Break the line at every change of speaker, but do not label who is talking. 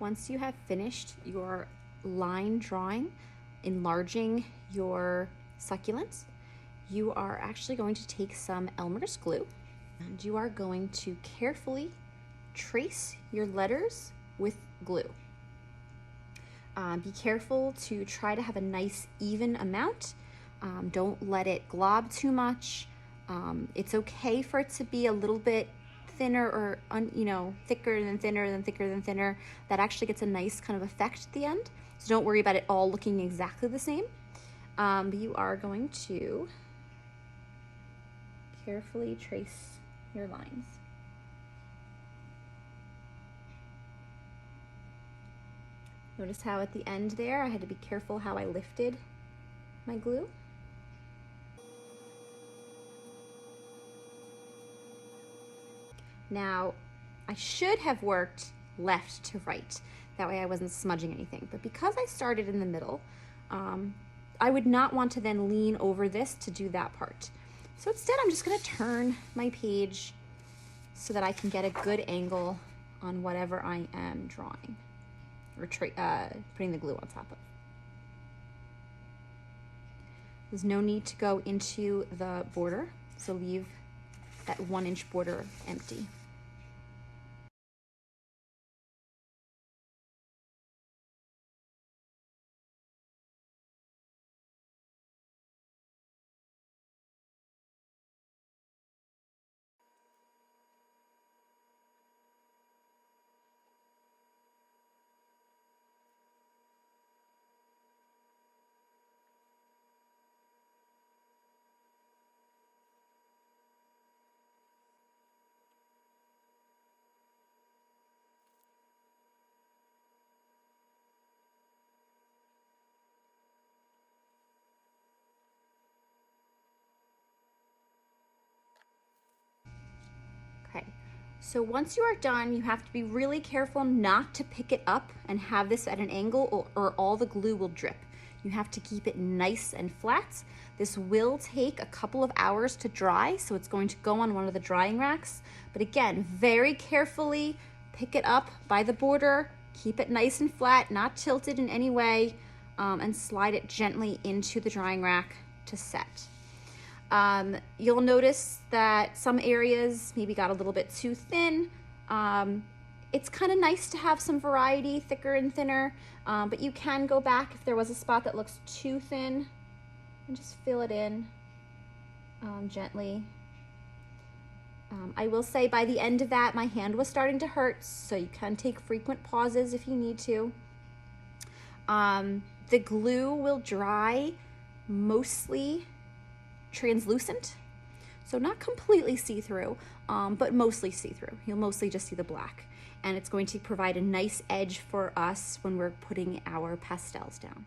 once you have finished your line drawing, enlarging your succulents, you are actually going to take some Elmer's glue and you are going to carefully trace your letters with glue. Be careful to try to have a nice even amount. Don't let it glob too much. It's okay for it to be a little bit thinner or thicker than thinner than thicker than thinner. That actually gets a nice kind of effect at the end. So don't worry about it all looking exactly the same. But you are going to carefully trace your lines. Notice how at the end there I had to be careful how I lifted my glue. Now, I should have worked left to right. That way I wasn't smudging anything. But because I started in the middle, I would not want to then lean over this to do that part. So instead, I'm just gonna turn my page so that I can get a good angle on whatever I am drawing or putting the glue on top of. There's no need to go into the border, so leave that 1-inch border empty. Okay, so once you are done, you have to be really careful not to pick it up and have this at an angle or all the glue will drip. You have to keep it nice and flat. This will take a couple of hours to dry, so it's going to go on one of the drying racks. But again, very carefully pick it up by the border, keep it nice and flat, not tilted in any way, and slide it gently into the drying rack to set. You'll notice that some areas maybe got a little bit too thin. It's kind of nice to have some variety, thicker and thinner, but you can go back if there was a spot that looks too thin and just fill it in gently. I will say by the end of that, my hand was starting to hurt, so you can take frequent pauses if you need to. The glue will dry mostly translucent, so not completely see-through, but mostly see-through. You'll mostly just see the black, and it's going to provide a nice edge for us when we're putting our pastels down.